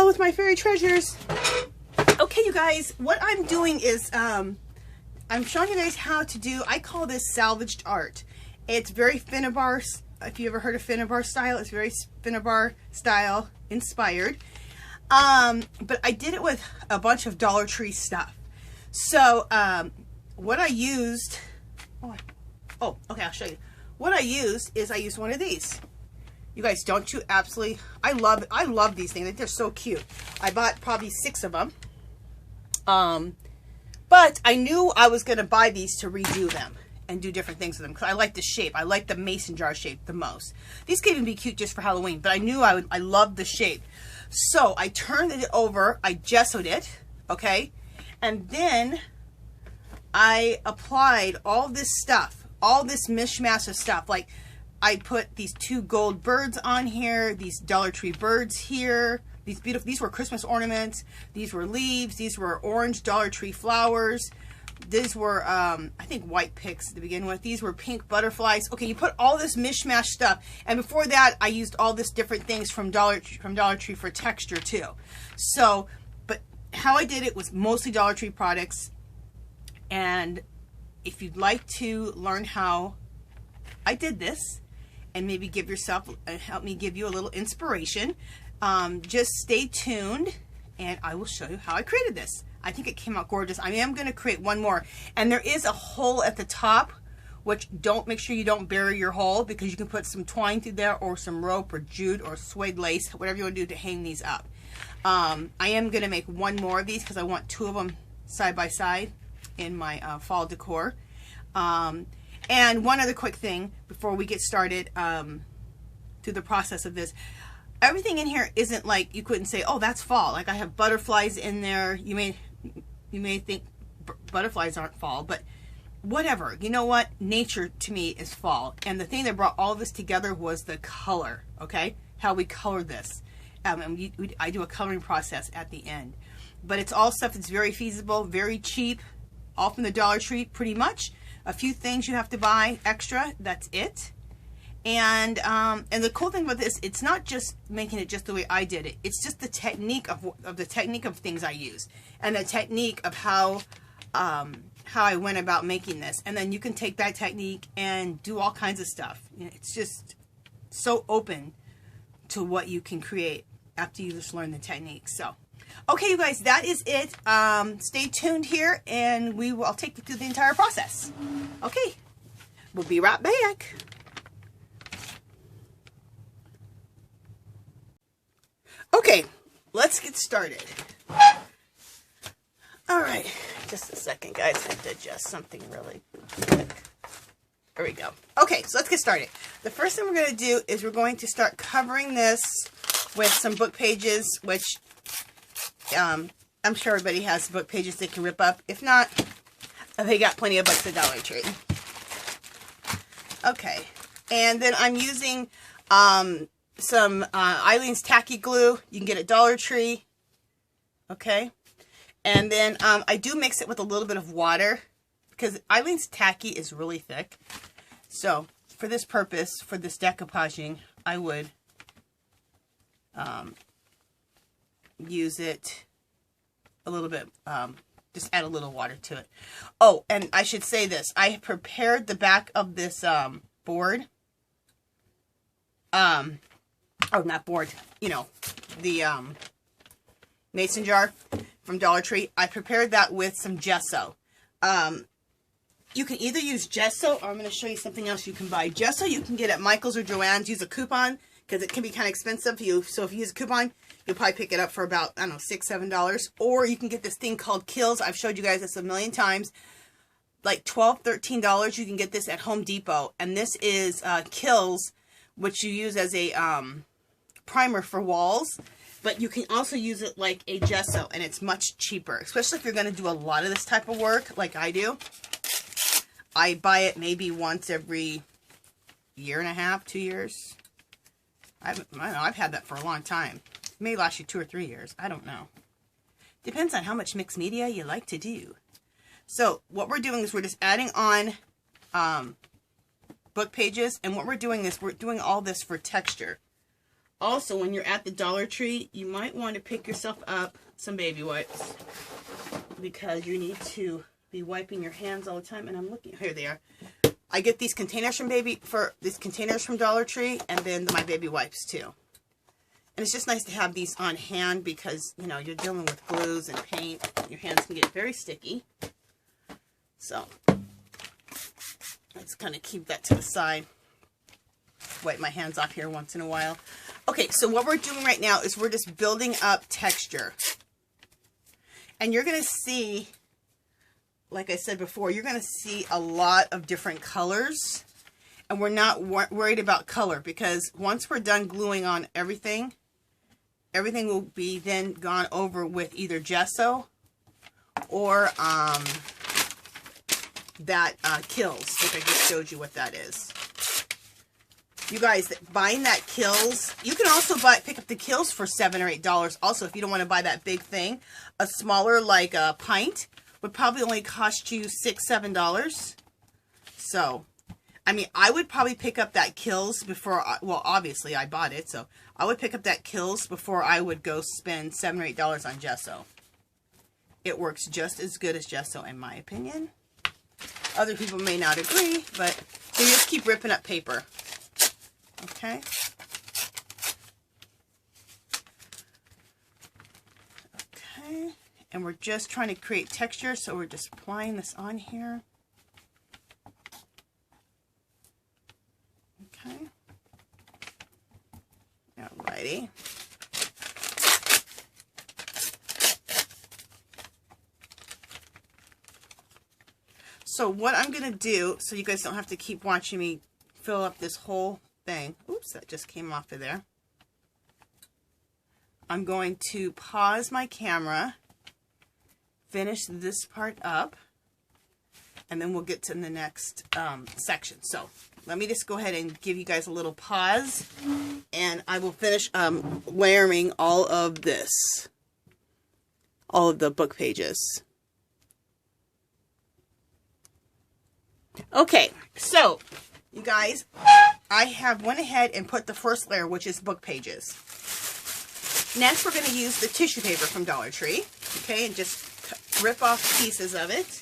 Hello with my fairy treasures. Okay, you guys, what I'm doing is I'm showing you guys how to do, I call this salvaged art. It's very Finnabar, if you ever heard of Finnabar style, it's very Finnabar style inspired. But I did it with a bunch of Dollar Tree stuff. So what I used, okay, I'll show you. What I used is I used one of these. You guys, don't you absolutely, I love these things. They're so cute. I bought probably 6 of them. But I knew I was going to buy these to redo them and do different things with them because I like the shape. I like the mason jar shape the most. These could even be cute just for Halloween, but I knew I loved the shape. So I turned it over, I gessoed it, okay? And then I applied all this stuff, all this mishmash of stuff. Like I put these 2 gold birds on here, these Dollar Tree birds here. These beautiful, these were Christmas ornaments. These were leaves. These were orange Dollar Tree flowers. These were, I think, white picks to begin with. These were pink butterflies. Okay, you put all this mishmash stuff. And before that, I used all this different things from Dollar Tree for texture, too. So, but how I did it was mostly Dollar Tree products. And if you'd like to learn how I did this, and maybe give yourself, help me give you a little inspiration, just stay tuned and I will show you how I created this. I think it came out gorgeous. I am going to create one more, and there is a hole at the top, which make sure you don't bury your hole, because you can put some twine through there or some rope or jute or suede lace, whatever you want to do to hang these up. I am going to make one more of these because I want 2 of them side by side in my fall decor. And one other quick thing before we get started through the process of this. Everything in here isn't like, you couldn't say, oh, that's fall. Like I have butterflies in there. You may think butterflies aren't fall, but whatever. You know what? Nature to me is fall. And the thing that brought all of this together was the color, okay? How we colored this. And I do a coloring process at the end. But it's all stuff that's very feasible, very cheap, all from the Dollar Tree, pretty much. A few things you have to buy extra, that's it. And the cool thing about this, it's not just making it just the way I did it. It's just the technique of the technique of things I use, and the technique of how I went about making this. And then you can take that technique and do all kinds of stuff. You know, it's just so open to what you can create after you just learn the technique. So, okay, you guys, that is it. Stay tuned here, and I'll take you through the entire process. Okay, we'll be right back. Okay, let's get started. All right, just a second, guys. I have to adjust something really quick. There we go. Okay, so let's get started. The first thing we're going to do is we're going to start covering this with some book pages, which I'm sure everybody has book pages they can rip up. If not, they got plenty of books at Dollar Tree. Okay, and then I'm using some Eileen's tacky glue. You can get at Dollar Tree. Okay, and then I do mix it with a little bit of water because Eileen's tacky is really thick. So for this purpose, for this decoupaging, I would use it a little bit, just add a little water to it. Oh, and I should say this. I prepared the back of this board. Oh, not board, you know, the mason jar from Dollar Tree. I prepared that with some gesso. You can either use gesso, or I'm going to show you something else you can buy. Gesso you can get at Michael's or Joann's. Use a coupon, because it can be kind of expensive. So if you use a coupon, you'll probably pick it up for about, I don't know, $6, $7. Or you can get this thing called Kills. I've showed you guys this a million times. Like $12, $13. You can get this at Home Depot. And this is Kills, which you use as a primer for walls. But you can also use it like a gesso, and it's much cheaper. Especially if you're going to do a lot of this type of work, like I do. I buy it maybe once every year and a half, 2 years. I don't know, I've had that for a long time. It may last you 2 or 3 years. I don't know. Depends on how much mixed media you like to do. So what we're doing is we're just adding on book pages. And what we're doing is we're doing all this for texture. Also, when you're at the Dollar Tree, you might want to pick yourself up some baby wipes because you need to be wiping your hands all the time. And I'm looking, here they are. I get these containers from Dollar Tree, and then my baby wipes too. And it's just nice to have these on hand because, you know, you're dealing with glues and paint. Your hands can get very sticky. So, let's kind of keep that to the side. Wipe my hands off here once in a while. Okay, so what we're doing right now is we're just building up texture. And you're going to see, like I said before, you're going to see a lot of different colors. And we're not worried about color because once we're done gluing on everything will be then gone over with either gesso or that Kills, like I just showed you what that is. You guys, buying that Kills, you can also pick up the Kills for $7 or $8. Also, if you don't want to buy that big thing, a smaller, like a pint, would probably only cost you $6, $7. So, I mean, I would probably pick up that Kills before, well, obviously I bought it, so I would pick up that Kills before I would go spend $7 or $8 on gesso. It works just as good as gesso, in my opinion. Other people may not agree, but so you just keep ripping up paper. Okay. Okay. And we're just trying to create texture, so we're just applying this on here. Okay. Alrighty. So what I'm going to do, so you guys don't have to keep watching me fill up this whole thing. Oops, that just came off of there. I'm going to pause my camera, finish this part up, and then we'll get to the next section. So let me just go ahead and give you guys a little pause, and I will finish layering all of this, all of the book pages. Okay, so you guys, I have went ahead and put the first layer, which is book pages. Next, we're going to use the tissue paper from Dollar Tree, okay, and just rip off pieces of it.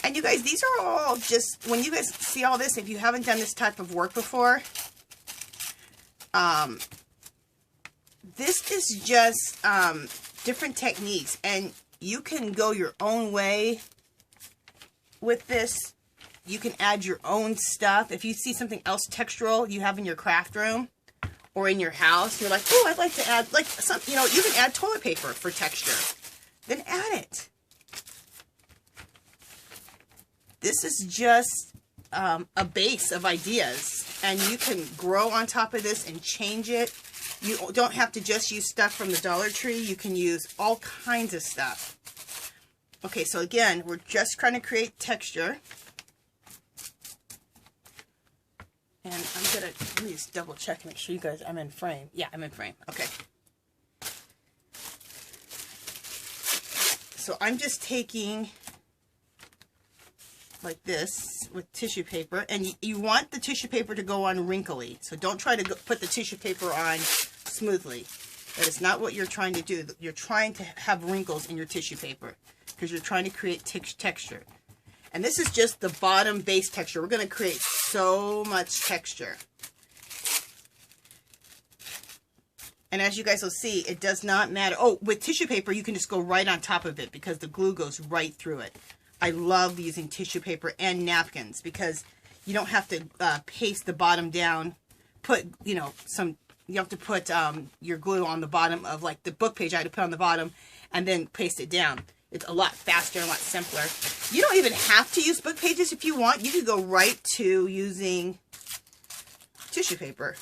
And you guys, these are all just, when you guys see all this, if you haven't done this type of work before, this is just different techniques, and you can go your own way with this. You can add your own stuff. If you see something else textural you have in your craft room or in your house, you're like, oh, I'd like to add, like, some, you know, you can add toilet paper for texture. Then add it. This is just a base of ideas, and you can grow on top of this and change it. You don't have to just use stuff from the Dollar Tree. You can use all kinds of stuff. Okay, so again, we're just trying to create texture. And I'm going to, let me just double check and make sure you guys, I'm in frame. Yeah, I'm in frame. Okay. So I'm just taking like this with tissue paper, and you want the tissue paper to go on wrinkly. So don't try to put the tissue paper on smoothly. That is not what you're trying to do. You're trying to have wrinkles in your tissue paper because you're trying to create texture. And this is just the bottom base texture. We're going to create so much texture. And as you guys will see, it does not matter. Oh, with tissue paper, you can just go right on top of it because the glue goes right through it. I love using tissue paper and napkins because you don't have to paste the bottom down. Put, you know, you have to put your glue on the bottom of, like, the book page I had to put on the bottom and then paste it down. It's a lot faster and a lot simpler. You don't even have to use book pages if you want. You could go right to using tissue paper.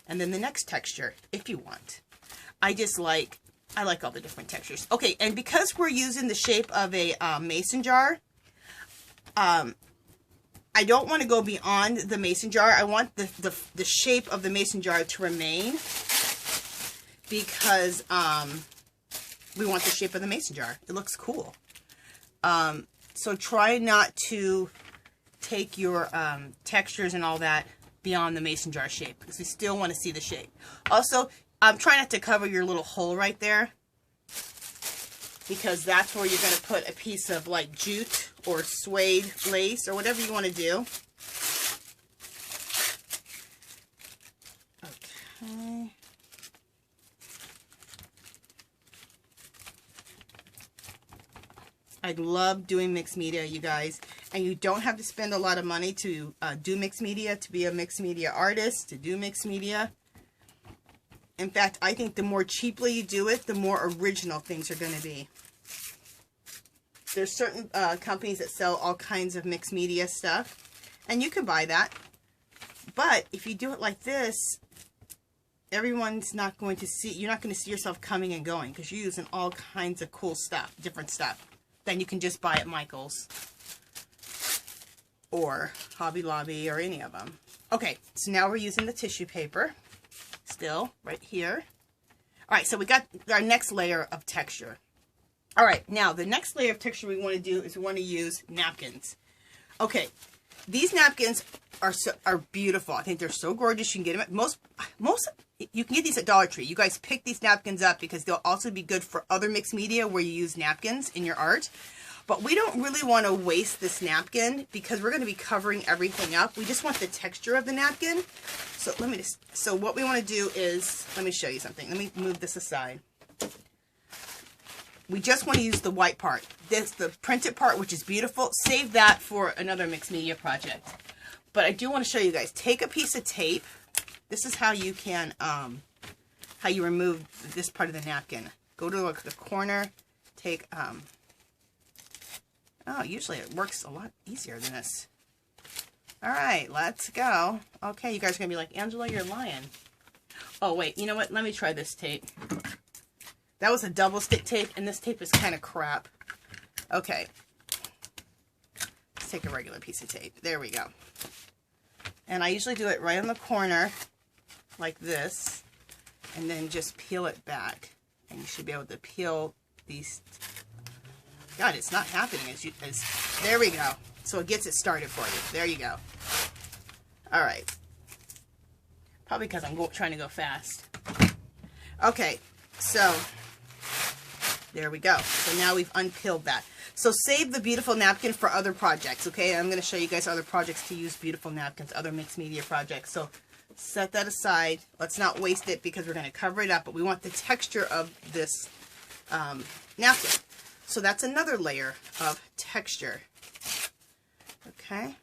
And then the next texture, if you want. I like all the different textures. Okay, and because we're using the shape of a mason jar, I don't want to go beyond the mason jar. I want the shape of the mason jar to remain because we want the shape of the mason jar. It looks cool. So try not to take your textures and all that beyond the mason jar shape because we still want to see the shape. Also, try not to cover your little hole right there because that's where you're going to put a piece of like jute or suede lace or whatever you want to do. Okay. I love doing mixed media, you guys, and you don't have to spend a lot of money to do mixed media, to be a mixed media artist, to do mixed media. In fact, I think the more cheaply you do it, the more original things are going to be. There's certain companies that sell all kinds of mixed media stuff, and you can buy that. But if you do it like this, everyone's not going to see, you're not going to see yourself coming and going because you're using all kinds of cool stuff, different stuff. Then you can just buy at Michael's or Hobby Lobby or any of them. Okay, so now we're using the tissue paper still right here. All right, so we got our next layer of texture. All right, now the next layer of texture we want to do is we want to use napkins. Okay, these napkins are beautiful. I think they're so gorgeous. You can get them at most you can get these at Dollar Tree. You guys pick these napkins up because they'll also be good for other mixed media where you use napkins in your art. But we don't really want to waste this napkin because we're going to be covering everything up. We just want the texture of the napkin. So what we want to do is, let me show you something. Let me move this aside. We just want to use the white part. This, the printed part, which is beautiful. Save that for another mixed media project. But I do want to show you guys. Take a piece of tape. This is how you can, how you remove this part of the napkin. Go to the corner, take, oh, usually it works a lot easier than this. All right, let's go. Okay, you guys are going to be like, Angela, you're lying. Oh, wait, you know what? Let me try this tape. That was a double stick tape, and this tape is kind of crap. Okay. Let's take a regular piece of tape. There we go. And I usually do it right on the corner, like this, and then just peel it back. And you should be able to peel these. God, it's not happening as there we go. So it gets it started for you. There you go. All right. Probably because I'm trying to go fast. Okay, so there we go. So now we've unpeeled that. So save the beautiful napkin for other projects, okay? I'm going to show you guys other projects to use beautiful napkins, other mixed media projects. So set that aside. Let's not waste it because we're going to cover it up, but we want the texture of this napkin. So that's another layer of texture, okay?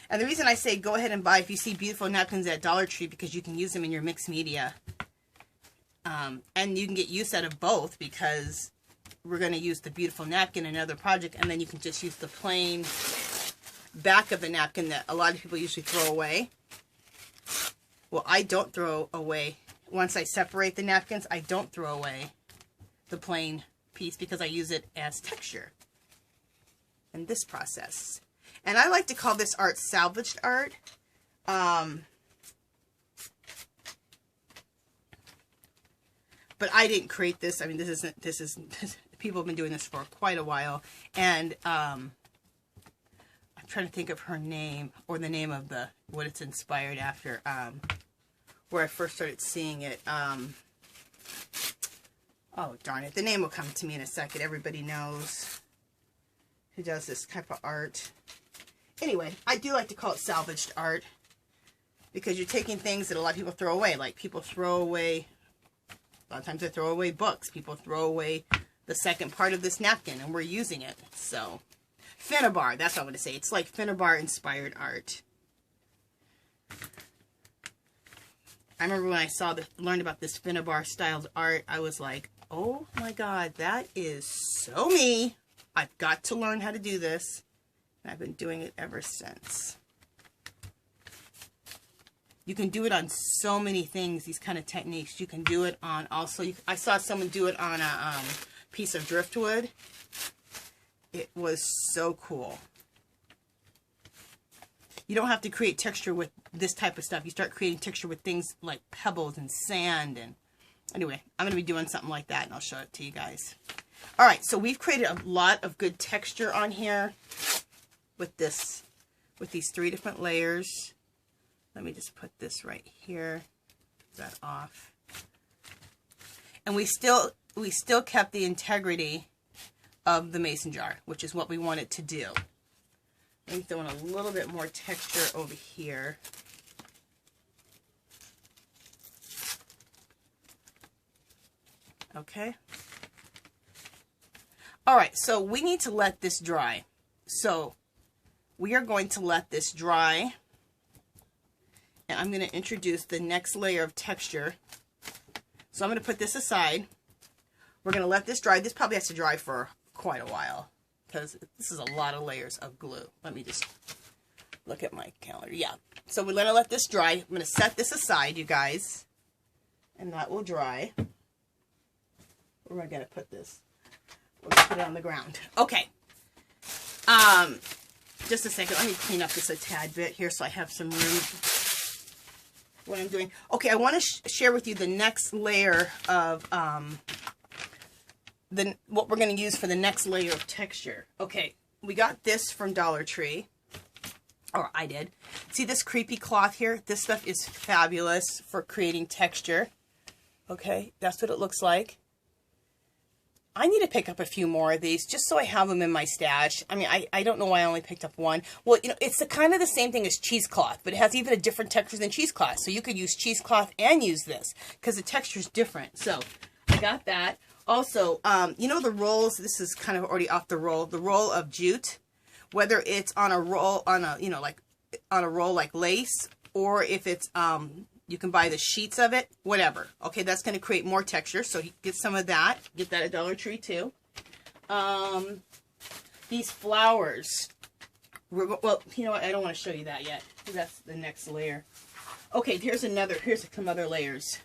And the reason I say go ahead and buy if you see beautiful napkins at Dollar Tree because you can use them in your mixed media. And you can get use out of both because we're going to use the beautiful napkin in another project, and then you can just use the plain back of the napkin that a lot of people usually throw away. Well, I don't throw away. Once I separate the napkins, I don't throw away the plain piece because I use it as texture in this process. And I like to call this art salvaged art. But I didn't create this. I mean, this is people have been doing this for quite a while. And I'm trying to think of her name or the name of what it's inspired after. Where I first started seeing it. Oh, darn it. The name will come to me in a second. Everybody knows who does this type of art. Anyway, I do like to call it salvaged art because you're taking things that a lot of people throw away. Like people throw away, a lot of times they throw away books. People throw away the second part of this napkin and we're using it. So, Finnabar, that's what I'm going to say. It's like Finnabar inspired art. I remember when I learned about this Finnabar styled art, I was like, oh my God, that is so me. I've got to learn how to do this. And I've been doing it ever since. You can do it on so many things, these kind of techniques. You can do it on also, I saw someone do it on a piece of driftwood. It was so cool. You don't have to create texture with this type of stuff. You start creating texture with things like pebbles and sand. And anyway, I'm going to be doing something like that and I'll show it to you guys. All right, so we've created a lot of good texture on here with this with these 3 different layers. Let me just put this right here, that off. And we still kept the integrity of the mason jar, which is what we wanted to do. I'm throwing a little bit more texture over here. Okay. All right, so we need to let this dry. So we are going to let this dry. And I'm going to introduce the next layer of texture. So I'm going to put this aside. We're going to let this dry. This probably has to dry for quite a while because this is a lot of layers of glue. Let me just look at my calendar. Yeah. So we're going to let this dry. I'm going to set this aside, you guys. And that will dry. Where am I going to put this? We're going to put it on the ground. Okay. Just a second. Let me clean up this a tad bit here so I have some room. What I'm doing. Okay, I want to share with you the next layer of what we're going to use for the next layer of texture. Okay, we got this from Dollar Tree, or I did. See this creepy cloth here? This stuff is fabulous for creating texture. Okay, that's what it looks like. I need to pick up a few more of these just so I have them in my stash. I mean, I don't know why I only picked up one. Well, you know, it's kind of the same thing as cheesecloth, but it has even a different texture than cheesecloth. So you could use cheesecloth and use this because the texture is different. So I got that. Also, you know the rolls, this is kind of already off the roll of jute, whether it's on a roll, you know, like on a roll like lace, or if it's, you can buy the sheets of it, whatever. Okay, that's going to create more texture, so you get some of that. Get that at Dollar Tree, too. These flowers. Well, you know what? I don't want to show you that yet. That's the next layer. Okay, here's some other layers.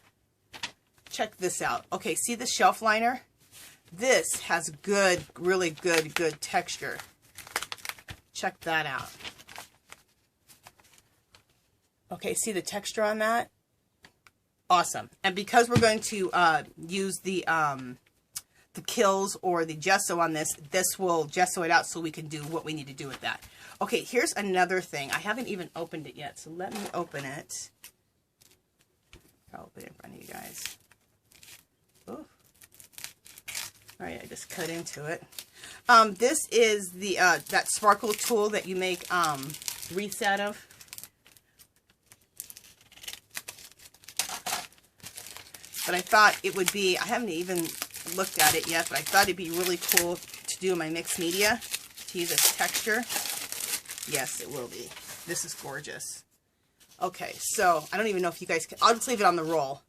Check this out. Okay, see the shelf liner? This has good, really good texture. Check that out. Okay, see the texture on that? Awesome. And because we're going to use the kills or the gesso on this, this will gesso it out so we can do what we need to do with that. Okay, here's another thing. I haven't even opened it yet, so let me open it. I'll open it in front of you guys. Ooh. All right, I just cut into it. This is the that sparkle tool that you make wreaths out of. But I thought it would be, I haven't even looked at it yet, but I thought it'd be really cool to do in my mixed media, to use as texture. Yes, it will be. This is gorgeous. Okay, so I don't even know if you guys can, I'll just leave it on the roll.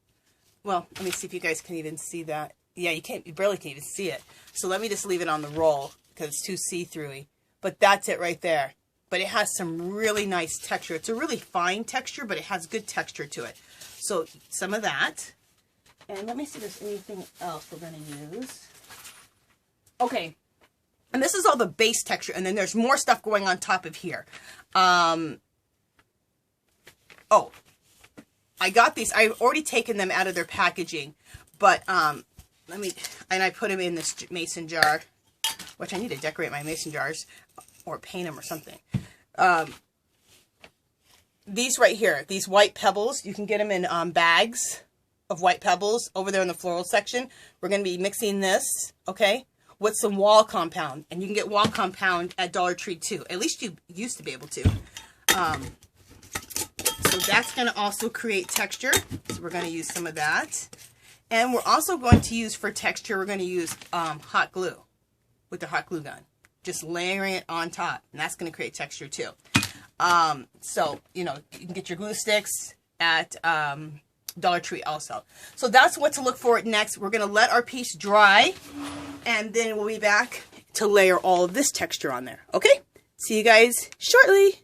Well, let me see if you guys can even see that. Yeah, you barely can even see it. So let me just leave it on the roll because it's too see-through-y. But that's it right there. But it has some really nice texture. It's a really fine texture, but it has good texture to it. So some of that. And let me see if there's anything else we're going to use. Okay. And this is all the base texture. And then there's more stuff going on top of here. Oh. I got these. I've already taken them out of their packaging. But, and I put them in this mason jar. Which I need to decorate my mason jars. Or paint them or something. These right here. These white pebbles. You can get them in bags of white pebbles over there in the floral section. We're going to be mixing this, okay, with some wall compound. And you can get wall compound at Dollar Tree too. At least you used to be able to. So that's going to also create texture. So we're going to use some of that. And we're also going to use, for texture, we're going to use hot glue with the hot glue gun. Just layering it on top. And that's going to create texture too. So, you know, you can get your glue sticks at Dollar Tree also. So that's what to look for next. We're going to let our piece dry, and then we'll be back to layer all of this texture on there. Okay? See you guys shortly.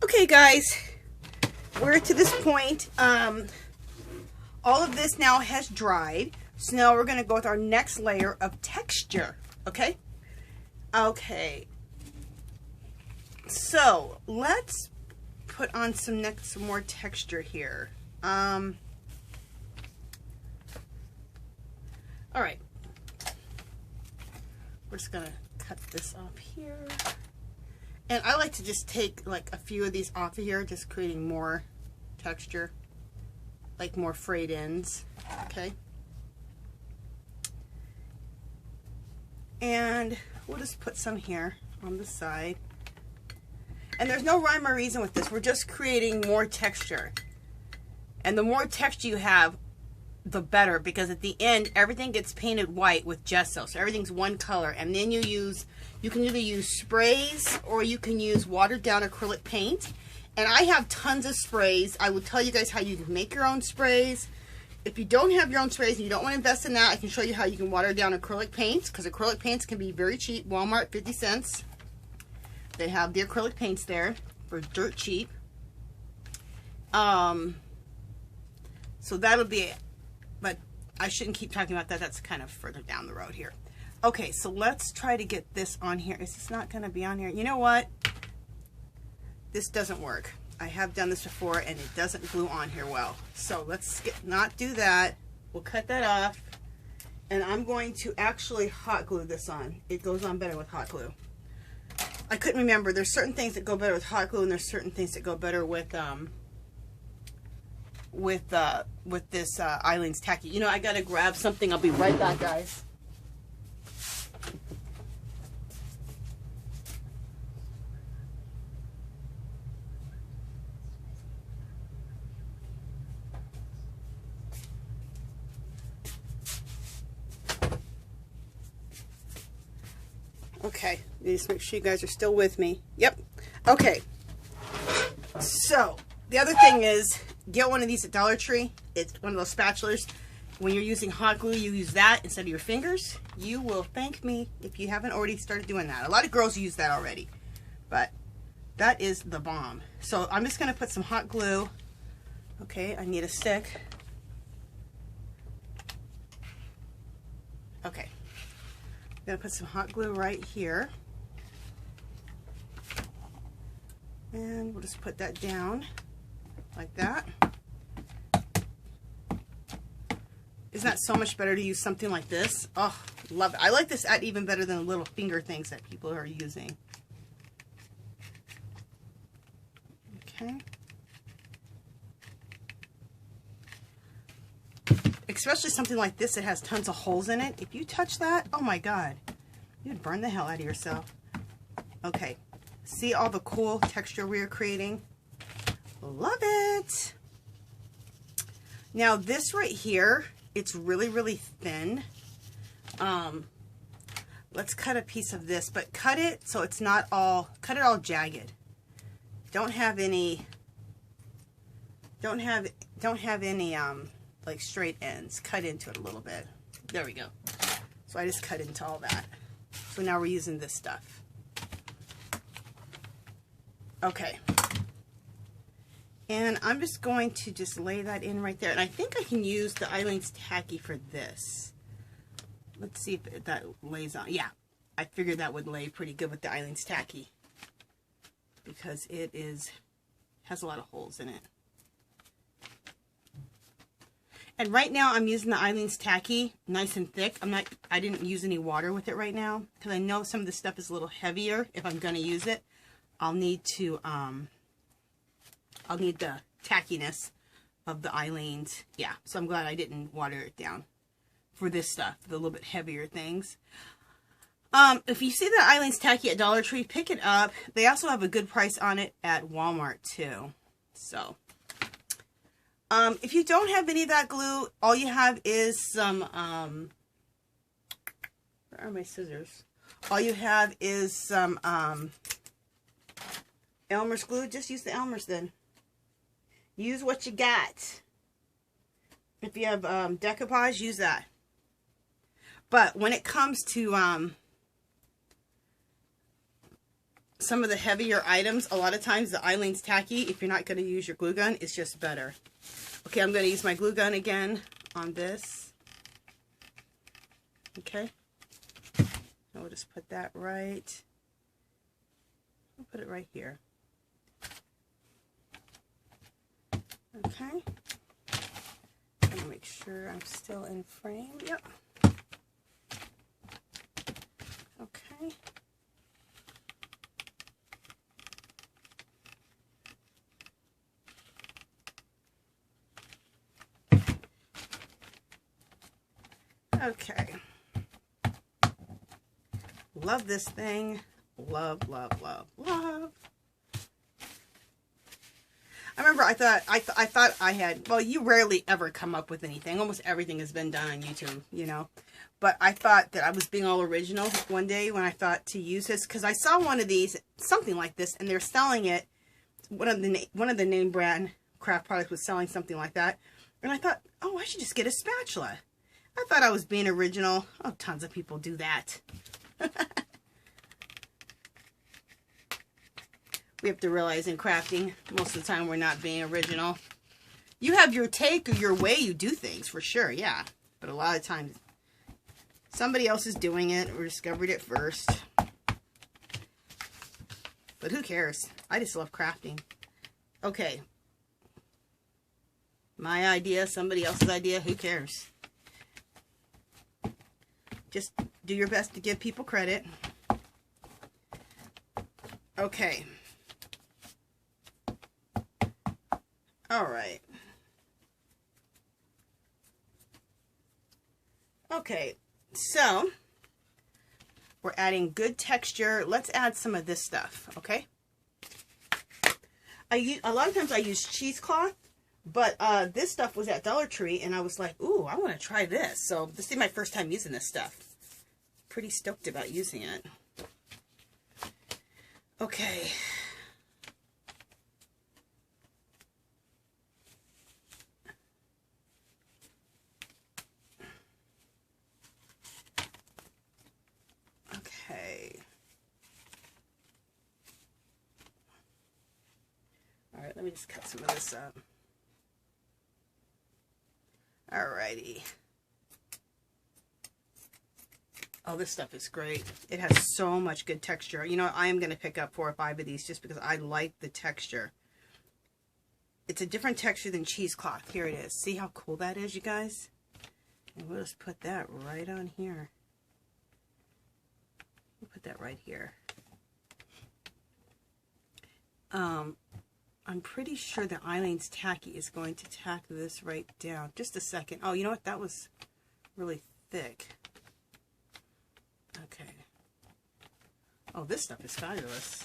Okay, guys. We're to this point. All of this now has dried. So now we're going to go with our next layer of texture. Okay? Okay. So, let's put on some more texture here. All right. We're just going to cut this off here. And I like to just take like a few of these off of here, just creating more texture, like more frayed ends, okay? And we'll just put some here on the side. And there's no rhyme or reason with this. We're just creating more texture. And the more texture you have, the better, because at the end, everything gets painted white with gesso. So everything's one color. And then you can either use sprays or you can use watered down acrylic paint. And I have tons of sprays. I will tell you guys how you can make your own sprays. If you don't have your own sprays and you don't want to invest in that, I can show you how you can water down acrylic paints, because acrylic paints can be very cheap. Walmart, 50 cents. They have the acrylic paints there for dirt cheap. So that'll be it. But I shouldn't keep talking about that. That's kind of further down the road here. Okay, so let's try to get this on here. Is this not going to be on here? You know what? This doesn't work. I have done this before and it doesn't glue on here well. So let's not do that. We'll cut that off. And I'm going to actually hot glue this on. It goes on better with hot glue. I couldn't remember. There's certain things that go better with hot glue and there's certain things that go better with this Eileen's Tacky. You know, I gotta grab something. I'll be right back, guys. Okay, just make sure you guys are still with me. Yep. Okay. So, the other thing is, get one of these at Dollar Tree. It's one of those spatulas. When you're using hot glue, you use that instead of your fingers. You will thank me if you haven't already started doing that. A lot of girls use that already, but that is the bomb. So I'm just going to put some hot glue. Okay, I need a stick. Okay. I'm going to put some hot glue right here. And we'll just put that down like that. Isn't that so much better to use something like this? Oh, love it. I like this at even better than the little finger things that people are using. Okay. Especially something like this that has tons of holes in it. If you touch that, oh my God, you'd burn the hell out of yourself. Okay. See all the cool texture we are creating? Love it. Now this right here, it's really, really thin. Let's cut a piece of this, but cut it so it's not all, cut it all jagged. Don't have any like straight ends. Cut into it a little bit. There we go. So I just cut into all that. So now we're using this stuff. Okay. And I'm just going to just lay that in right there. And I think I can use the Eileen's Tacky for this. Let's see if that lays on. Yeah, I figured that would lay pretty good with the Eileen's Tacky, because it has a lot of holes in it. And right now I'm using the Eileen's Tacky nice and thick. I didn't use any water with it right now, because I know some of this stuff is a little heavier. If I'm going to use it, I'll need the tackiness of the Eileen's. Yeah, so I'm glad I didn't water it down for this stuff, the little bit heavier things. If you see the Eileen's Tacky at Dollar Tree, pick it up. They also have a good price on it at Walmart too. So, if you don't have any of that glue, all you have is some, where are my scissors? All you have is some, Elmer's glue. Just use the Elmer's then. Use what you got. If you have decoupage, use that. But when it comes to some of the heavier items, a lot of times the Eileen's Tacky, if you're not going to use your glue gun, is just better. Okay, I'm going to use my glue gun again on this. Okay. I'll just put that right. I'll put it right here. Okay. I'm going to make sure I'm still in frame. Yep. Okay. Okay. Love this thing. Love, love, love, love. I remember I thought I had, well, you rarely ever come up with anything. Almost everything has been done on YouTube, you know. But I thought that I was being all original one day when I thought to use this, because I saw one of these, something like this, and they're selling it. One of the name brand craft products was selling something like that, and I thought, oh, I should just get a spatula. I thought I was being original. Oh, tons of people do that. We have to realize in crafting, most of the time we're not being original. You have your take or your way you do things, for sure, yeah. But a lot of times, somebody else is doing it or discovered it first. But who cares? I just love crafting. Okay. My idea, somebody else's idea, who cares? Just do your best to give people credit. Okay. All right. Okay, so we're adding good texture. Let's add some of this stuff, okay? A lot of times I use cheesecloth, but this stuff was at Dollar Tree, and I was like, ooh, I want to try this. So this is my first time using this stuff. Pretty stoked about using it. Okay. All right, let me just cut some of this up. Alrighty. Oh, this stuff is great. It has so much good texture. You know, I am going to pick up 4 or 5 of these just because I like the texture. It's a different texture than cheesecloth. Here it is. See how cool that is, you guys? And we'll just put that right on here. We'll put that right here. I'm pretty sure the Eileen's Tacky is going to tack this right down. Just a second. Oh, you know what? That was really thick. Okay. Oh, this stuff is fabulous.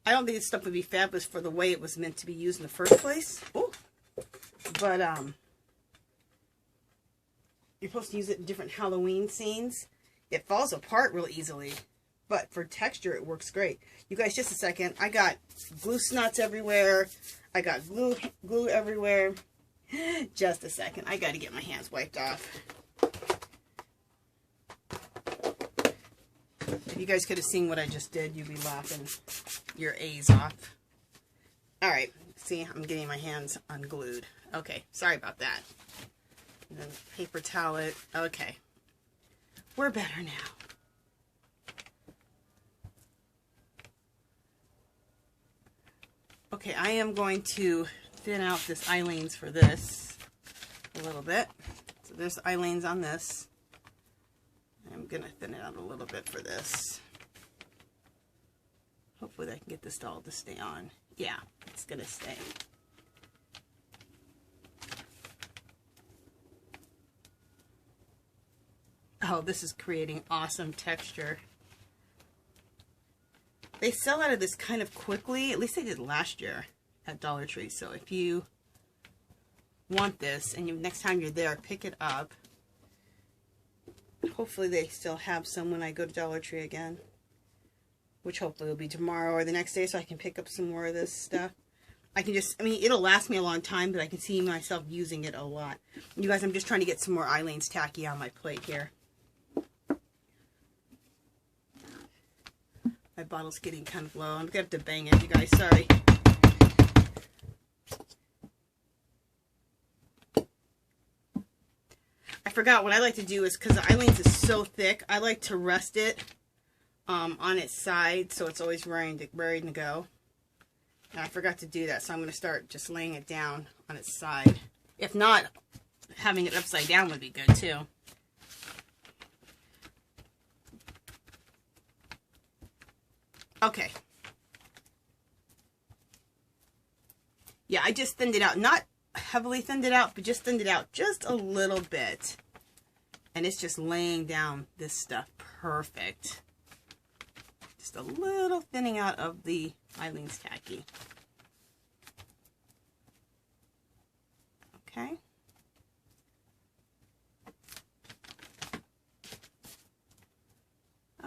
I don't think this stuff would be fabulous for the way it was meant to be used in the first place. Oh, but you're supposed to use it in different Halloween scenes. It falls apart real easily. But for texture, it works great. You guys, just a second. I got glue snots everywhere. I got glue everywhere. Just a second. I got to get my hands wiped off. If you guys could have seen what I just did, you'd be laughing your A's off. Alright. See, I'm getting my hands unglued. Okay. Sorry about that. And then paper towel it. Okay. We're better now. Okay, I am going to thin out this Eileen's for this a little bit. So there's Eileen's on this. I'm going to thin it out a little bit for this. Hopefully I can get this all to stay on. Yeah, it's going to stay. Oh, this is creating awesome texture. They sell out of this kind of quickly. At least they did last year at Dollar Tree. So if you want this and next time you're there, pick it up. Hopefully they still have some when I go to Dollar Tree again. Which hopefully will be tomorrow or the next day so I can pick up some more of this stuff. I mean, it'll last me a long time, but I can see myself using it a lot. You guys, I'm just trying to get some more Eileen's Tacky on my plate here. My bottle's getting kind of low. I'm going to have to bang it, you guys. Sorry. I forgot what I like to do is, because the Eileen's is so thick, I like to rest it on its side so it's always ready to go. And I forgot to do that, so I'm going to start just laying it down on its side. If not, having it upside down would be good too. Okay. Yeah, I just thinned it out. Not heavily thinned it out, but just thinned it out just a little bit. And it's just laying down this stuff perfect. Just a little thinning out of the Eileen's Tacky. Okay.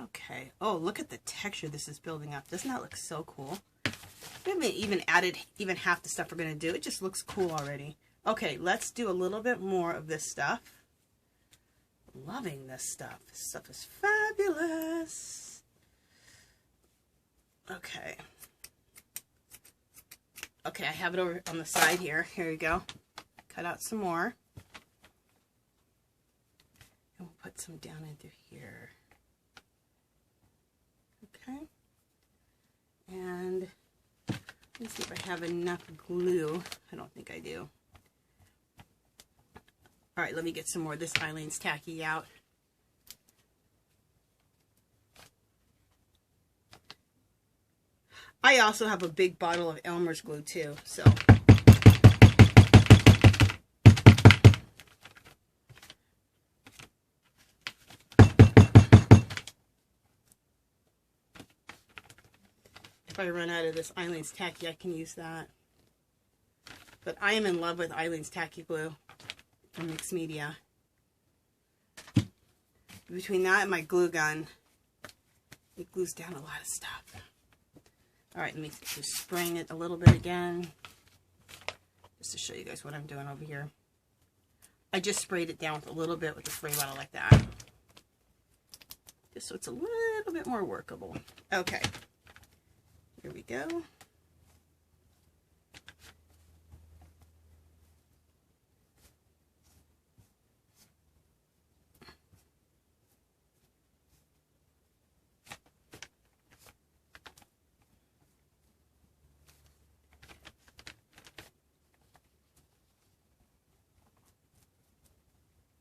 Okay. Oh, look at the texture this is building up. Doesn't that look so cool? We haven't even added even half the stuff we're going to do. It just looks cool already. Okay, let's do a little bit more of this stuff. Loving this stuff. This stuff is fabulous. Okay. Okay, I have it over on the side here. Here you go. Cut out some more. And we'll put some down into here. Okay. And let's see if I have enough glue. I don't think I do. All right, let me get some more of this Eileen's Tacky out. I also have a big bottle of Elmer's glue too, so. If I run out of this Eileen's Tacky, I can use that. But I am in love with Eileen's Tacky glue from Mixed Media. Between that and my glue gun, it glues down a lot of stuff. All right, let me just spraying it a little bit again, just to show you guys what I'm doing over here. I just sprayed it down with a little bit with the spray bottle like that, just so it's a little bit more workable. Okay, here we go.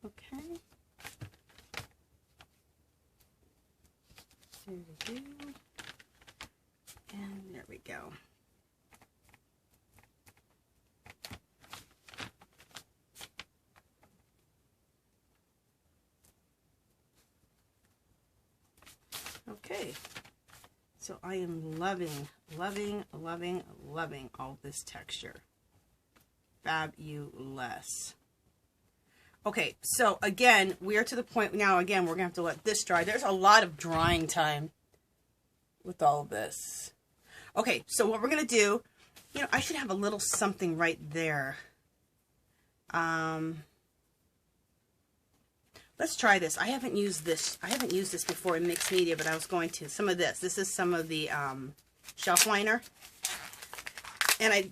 Okay. There we go. And there we go. Okay. So I am loving all this texture. Fabulous. Okay, so again, we are to the point now, again, we're going to have to let this dry. There's a lot of drying time with all of this. Okay, so what we're going to do, you know, I should have a little something right there. Let's try this. I haven't used this before in Mixed Media, but I was going to. Some of this. This is some of the shelf liner. And I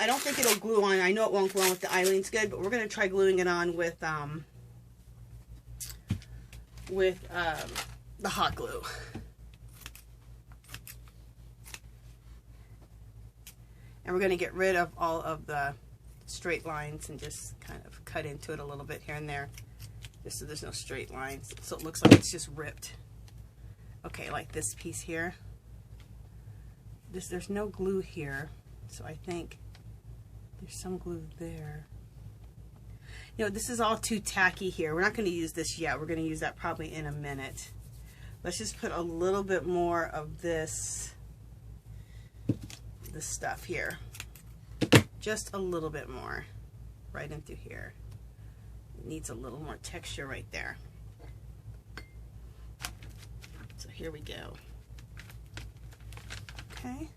don't think it'll glue on. I know it won't glue on with the Eileen's Good, but we're going to try gluing it on with the hot glue. And we're going to get rid of all of the straight lines and just kind of cut into it a little bit here and there, just so there's no straight lines, so it looks like it's just ripped. Okay, like this piece here. There's no glue here. So I think there's some glue there. You know, this is all too tacky here. We're not going to use this yet. We're going to use that probably in a minute. Let's just put a little bit more of this stuff here. Just a little bit more right into here. It needs a little more texture right there. So here we go. Okay.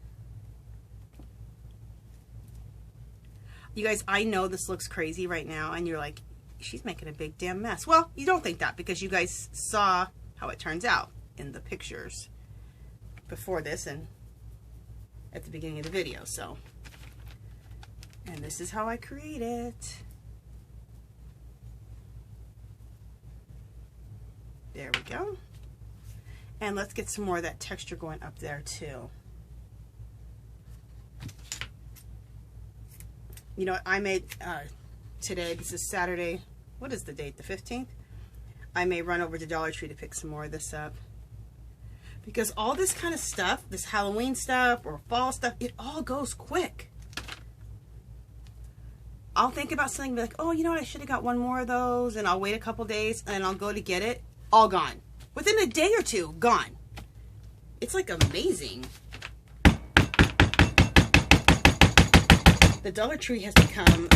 You guys, I know this looks crazy right now, and you're like, she's making a big damn mess. Well, you don't think that because you guys saw how it turns out in the pictures before this and at the beginning of the video. So, and this is how I create it. There we go. And let's get some more of that texture going up there too. You know, I made, today, this is Saturday, what is the date, the 15th? I may run over to Dollar Tree to pick some more of this up. Because all this kind of stuff, this Halloween stuff or fall stuff, it all goes quick. I'll think about something and be like, oh, you know what, I should have got one more of those, and I'll wait a couple days and I'll go to get it. All gone. Within a day or two, gone. It's like amazing. The Dollar Tree has become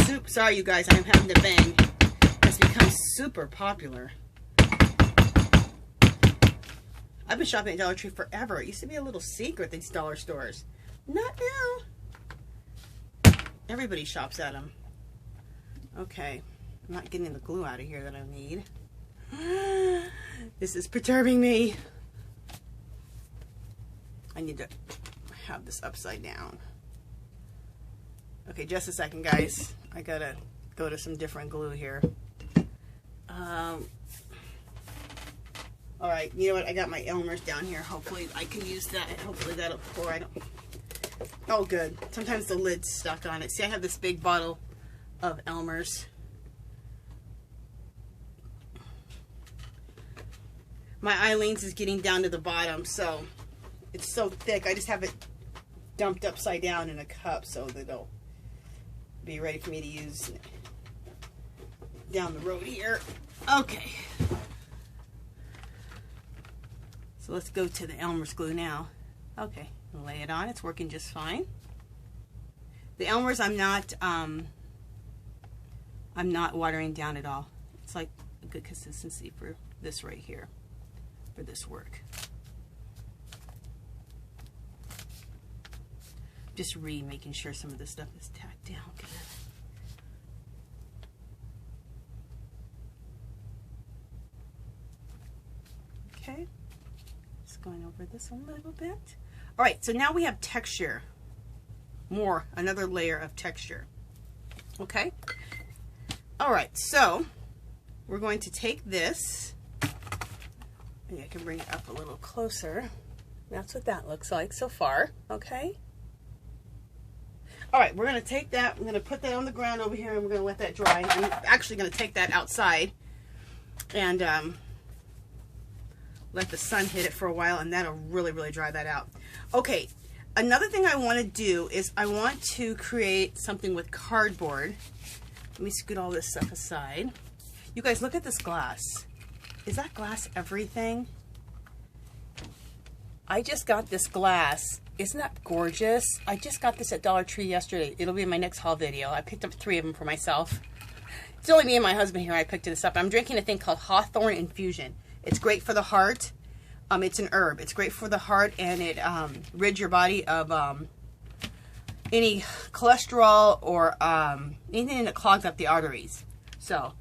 super, sorry you guys, I am having to bang, has become super popular. I've been shopping at Dollar Tree forever. It used to be a little secret, these dollar stores. Not now. Everybody shops at them. Okay, I'm not getting the glue out of here that I need. This is perturbing me. I need to have this upside down. Okay, just a second, guys. I gotta go to some different glue here. Alright, you know what? I got my Elmer's down here. Hopefully I can use that. Hopefully that'll pour. I don't. Oh, good. Sometimes the lid's stuck on it. See, I have this big bottle of Elmer's. My Eileen's is getting down to the bottom, so it's so thick. I just have it dumped upside down in a cup so that it'll be ready for me to use down the road here. Okay. So let's go to the Elmer's glue now. Okay, lay it on. It's working just fine. The Elmer's I'm not watering down at all. It's like a good consistency for this right here, for this work. Just making sure some of this stuff is tacked down good. Okay, just going over this a little bit. All right, so now we have texture. Another layer of texture. Okay. All right, so we're going to take this. Maybe I can bring it up a little closer. That's what that looks like so far. Okay. All right, we're going to take that. I'm going to put that on the ground over here, and we're going to let that dry. I'm actually going to take that outside and let the sun hit it for a while, and that'll really, really dry that out. Okay, another thing I want to do is I want to create something with cardboard. Let me scoot all this stuff aside. You guys, look at this glass. Is that glass everything? I just got this glass. Isn't that gorgeous? I just got this at Dollar Tree yesterday. It'll be in my next haul video. I picked up 3 of them for myself. It's only me and my husband here. I picked this up. I'm drinking a thing called Hawthorn Infusion. It's great for the heart. It's an herb. It's great for the heart, and it rids your body of any cholesterol or anything that clogs up the arteries. So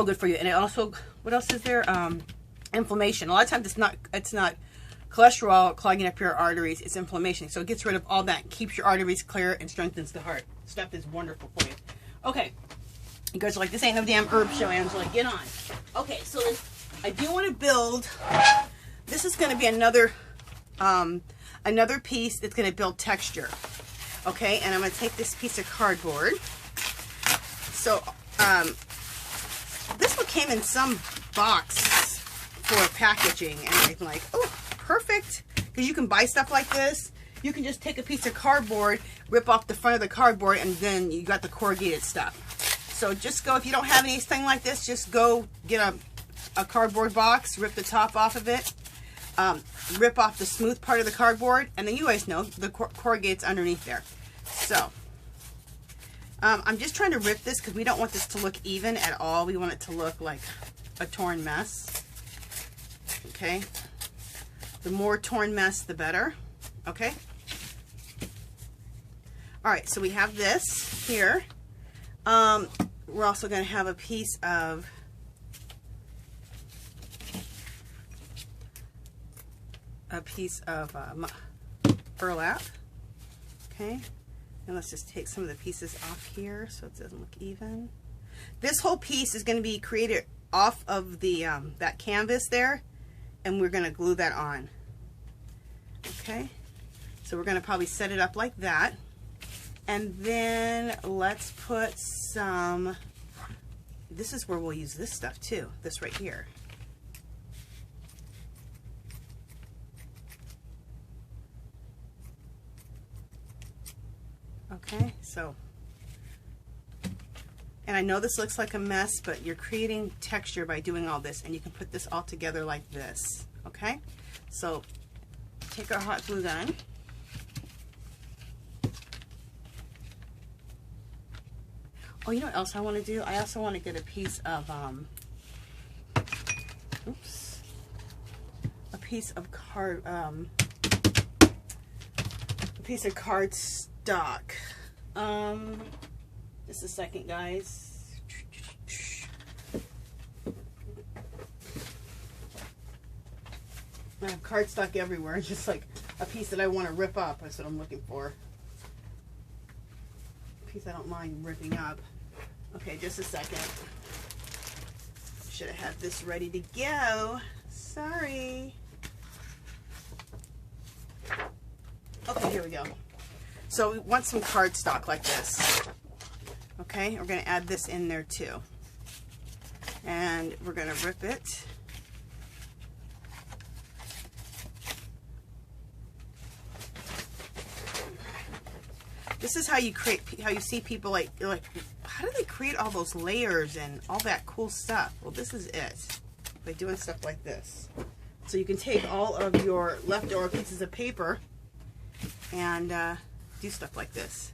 good for you. And it also, what else is there? Inflammation. A lot of times it's not cholesterol clogging up your arteries, it's inflammation. So it gets rid of all that, keeps your arteries clear, and strengthens the heart. Stuff is wonderful for you. Okay, you guys are like, this ain't no damn herb show, Angela, get on. Okay, so I do want to build, this is going to be another piece that's going to build texture. Okay, and I'm going to take this piece of cardboard. So this one came in some box for packaging, and I'm like, oh, perfect, because you can buy stuff like this. You can just take a piece of cardboard, rip off the front of the cardboard, and then you got the corrugated stuff. So just go, if you don't have anything like this, just go get a cardboard box, rip the top off of it, rip off the smooth part of the cardboard, and then you guys know the corrugate's underneath there. So I'm just trying to rip this because we don't want this to look even at all. We want it to look like a torn mess. Okay, the more torn mess, the better. Okay. All right, so we have this here. We're also going to have a piece of burlap. Okay, and let's just take some of the pieces off here so it doesn't look even. This whole piece is going to be created off of the that canvas there, and we're going to glue that on. Okay, so we're going to probably set it up like that, and then let's put some, this is where we'll use this stuff too, this right here. Okay, so, and I know this looks like a mess, but you're creating texture by doing all this, and you can put this all together like this, okay? So, take our hot glue gun. Oh, you know what else I want to do? I also want to get a piece of, oops, a piece of card, stock. Just a second, guys. I have cardstock everywhere. It's just like a piece that I want to rip up. That's what I'm looking for. A piece I don't mind ripping up. Okay, just a second. Should have had this ready to go. Sorry. Okay, here we go. So we want some cardstock like this. Okay, we're going to add this in there too. And we're going to rip it. This is how you create, how you see people like, you're like, how do they create all those layers and all that cool stuff? Well, this is it. By doing stuff like this. So you can take all of your leftover pieces of paper and do stuff like this.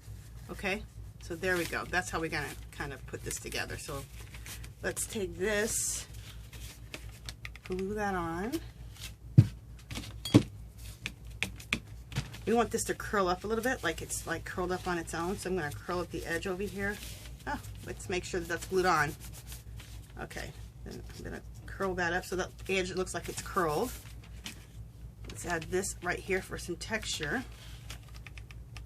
Okay? So there we go. That's how we're going to kind of put this together. So let's take this, glue that on. We want this to curl up a little bit, like it's like curled up on its own. So I'm going to curl up the edge over here. Oh, let's make sure that that's glued on. Okay, then I'm going to curl that up so that the edge looks like it's curled. Let's add this right here for some texture.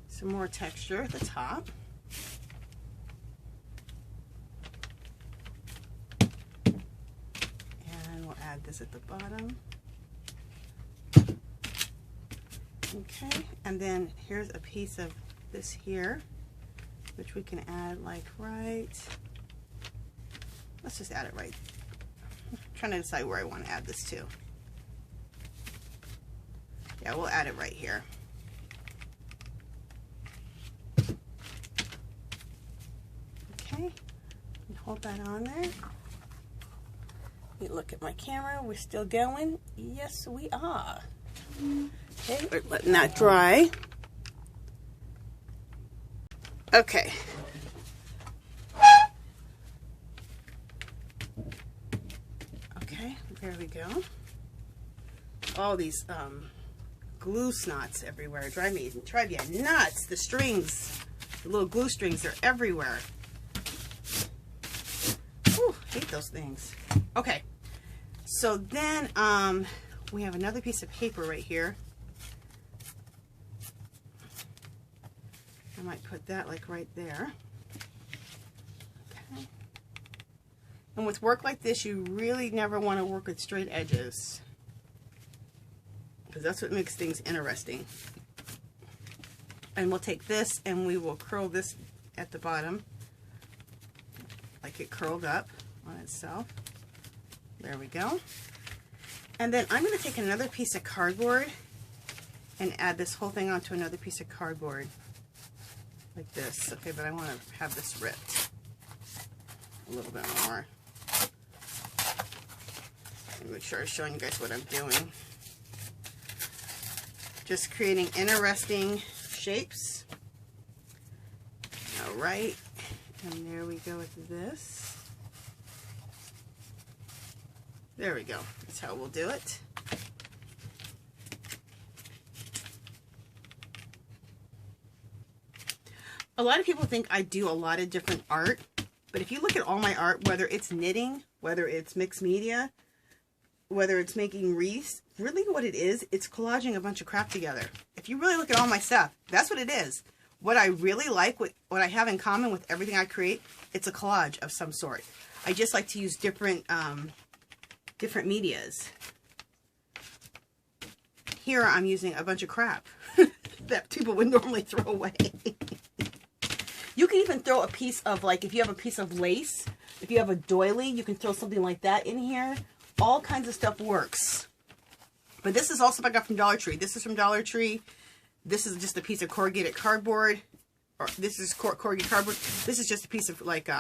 Some more texture at the top. And we'll add this at the bottom. Okay, and then here's a piece of this here, which we can add like right, let's just add it right. I'm trying to decide where I want to add this to. Yeah, we'll add it right here. Okay, and hold that on there. Let me look at my camera. We're still going? Yes, we are. Okay, we're letting that dry. Okay. Okay, there we go. All these glue snots everywhere. Drive you nuts. The strings, the little glue strings, they're everywhere. Whew, hate those things. Okay, so then we have another piece of paper right here. I might put that like right there. Okay. And with work like this, you really never want to work with straight edges, because that's what makes things interesting. And we'll take this and we will curl this at the bottom, like it curled up on itself. There we go. And then I'm going to take another piece of cardboard and add this whole thing onto another piece of cardboard. Like this. Okay, but I want to have this ripped a little bit more. Make sure I'm showing you guys what I'm doing. Just creating interesting shapes. Alright, and there we go with this. There we go. That's how we'll do it. A lot of people think I do a lot of different art, but if you look at all my art, whether it's knitting, whether it's mixed media, whether it's making wreaths, really what it is, it's collaging a bunch of crap together. If you really look at all my stuff, that's what it is. What I really like, what I have in common with everything I create, it's a collage of some sort. I just like to use different medias. Here I'm using a bunch of crap that people would normally throw away. You can even throw a piece of, like, if you have a piece of lace, if you have a doily, you can throw something like that in here. All kinds of stuff works. But this is also I got from Dollar Tree. This is from Dollar Tree. This is just a piece of corrugated cardboard. or this is corrugated cardboard. This is just a piece of like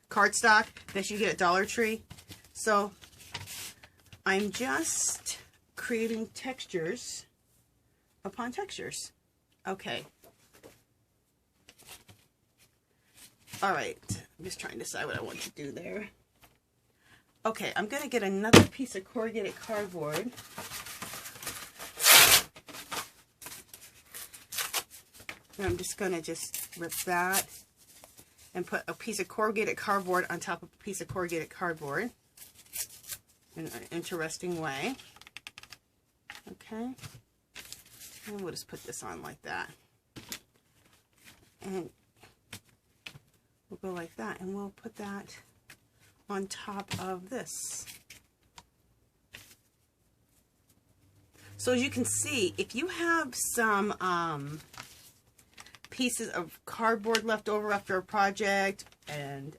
cardstock that you get at Dollar Tree. So I'm just creating textures upon textures. Okay. All right. I'm just trying to decide what I want to do there. Okay, I'm going to get another piece of corrugated cardboard. And I'm just going to just rip that and put a piece of corrugated cardboard on top of a piece of corrugated cardboard in an interesting way. Okay. And we'll just put this on like that. And we'll go like that, and we'll put that on top of this. So as you can see, if you have some pieces of cardboard left over after a project, and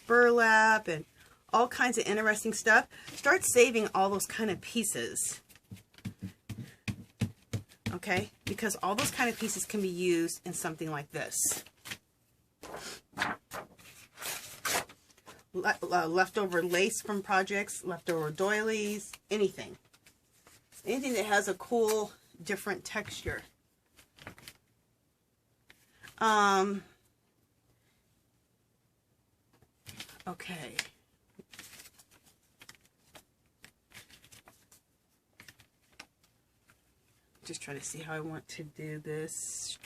burlap, and all kinds of interesting stuff, start saving all those kind of pieces. Okay? Because all those kind of pieces can be used in something like this. Leftover lace from projects, leftover doilies, anything. Anything that has a cool, different texture. Okay. Just trying to see how I want to do this.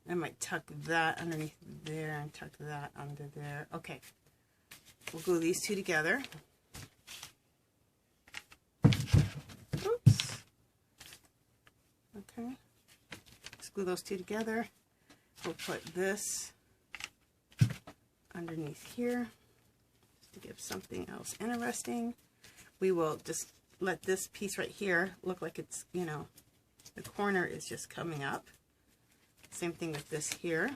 I might tuck that underneath there and tuck that under there. Okay. We'll glue these two together. Oops. Okay. Let's glue those two together. We'll put this underneath here just to give something else interesting. We will just let this piece right here look like it's, you know, the corner is just coming up. Same thing with this here.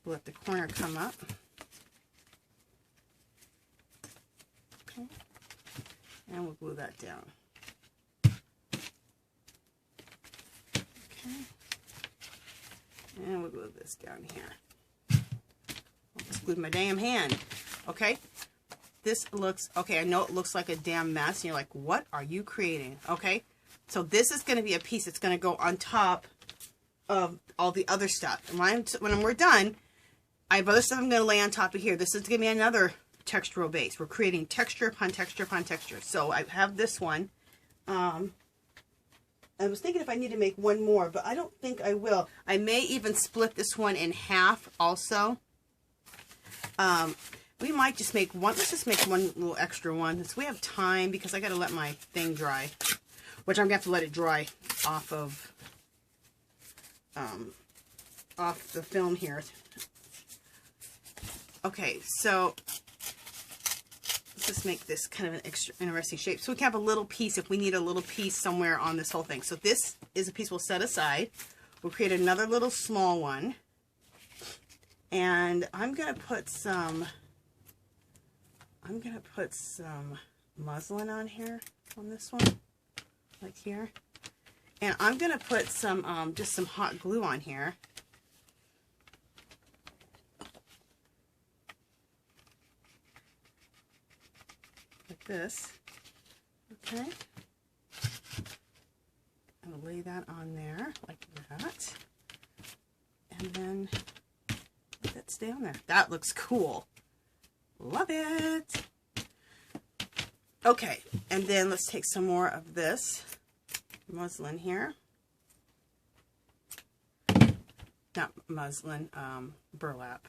We'll let the corner come up. Okay. And we'll glue that down. Okay. And we'll glue this down here. I'll just glue my damn hand. Okay. This looks, okay, I know it looks like a damn mess. And you're like, what are you creating? Okay. So this is going to be a piece that's going to go on top of all the other stuff. And when we're done, I have other stuff I'm going to lay on top of here. This is going to be another textural base. We're creating texture upon texture upon texture. So I have this one. I was thinking if I need to make one more, but I don't think I will. I may even split this one in half also. We might just make one. Let's just make one little extra one. So we have time because I got to let my thing dry, which I'm going to have to let it dry off of the film here. Okay, so let's just make this kind of an extra interesting shape. So we can have a little piece if we need a little piece somewhere on this whole thing. So this is a piece we'll set aside. We'll create another little small one. And I'm going to put some muslin on here, on this one, like here. And I'm going to put some, just some hot glue on here. Like this. Okay. I'll lay that on there, like that. And then let that stay on there. That looks cool. Love it. Okay. And then let's take some more of this muslin here. Not muslin, burlap.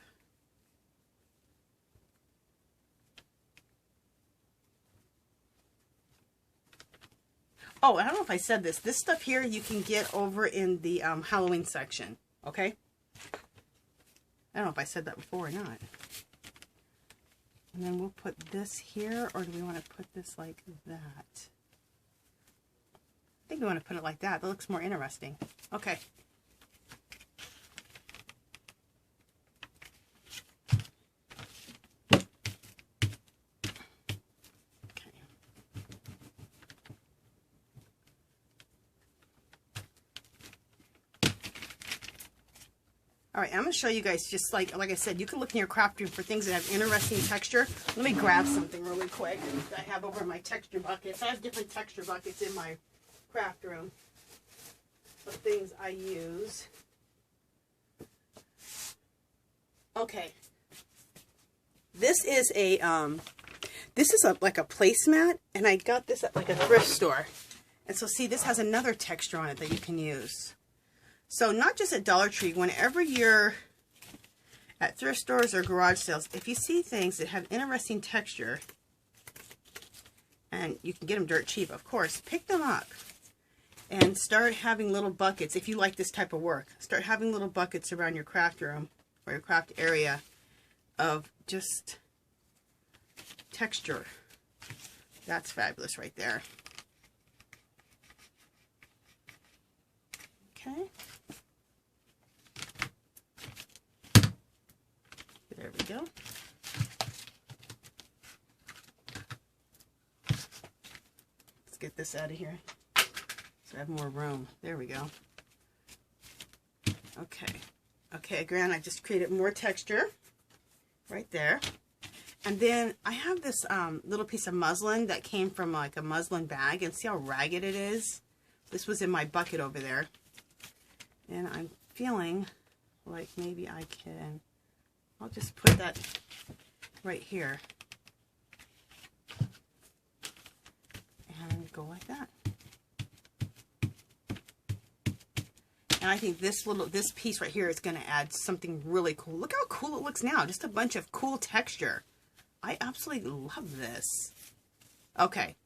Oh, I don't know if I said this. This stuff here you can get over in the Halloween section. Okay? I don't know if I said that before or not. And then we'll put this here, or do we want to put this like that? I think we want to put it like that. That looks more interesting. Okay. All right, I'm going to show you guys just like I said, you can look in your craft room for things that have interesting texture. Let me grab something really quick that I have over in my texture buckets. I have different texture buckets in my craft room of things I use. Okay. This is a like a placemat, and I got this at like a thrift store. And so see, this has another texture on it that you can use. So not just at Dollar Tree, whenever you're at thrift stores or garage sales, if you see things that have interesting texture, and you can get them dirt cheap, of course, pick them up and start having little buckets. If you like this type of work, start having little buckets around your craft room or your craft area of just texture. That's fabulous right there. Okay. There we go. Let's get this out of here so I have more room. There we go. Okay. Okay, again, I just created more texture right there. And then I have this little piece of muslin that came from like a muslin bag, and see how ragged it is? This was in my bucket over there. And I'm feeling like maybe I can, I'll just put that right here. And go like that. And I think this piece right here is going to add something really cool. Look how cool it looks now. Just a bunch of cool texture. I absolutely love this. Okay.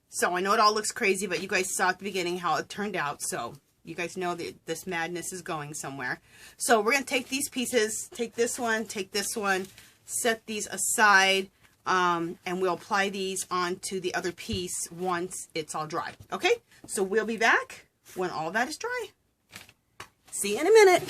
So I know it all looks crazy, but you guys saw at the beginning how it turned out. So you guys know that this madness is going somewhere. So we're going to take these pieces, take this one, set these aside, and we'll apply these onto the other piece once it's all dry. Okay? So we'll be back when all that is dry. See you in a minute.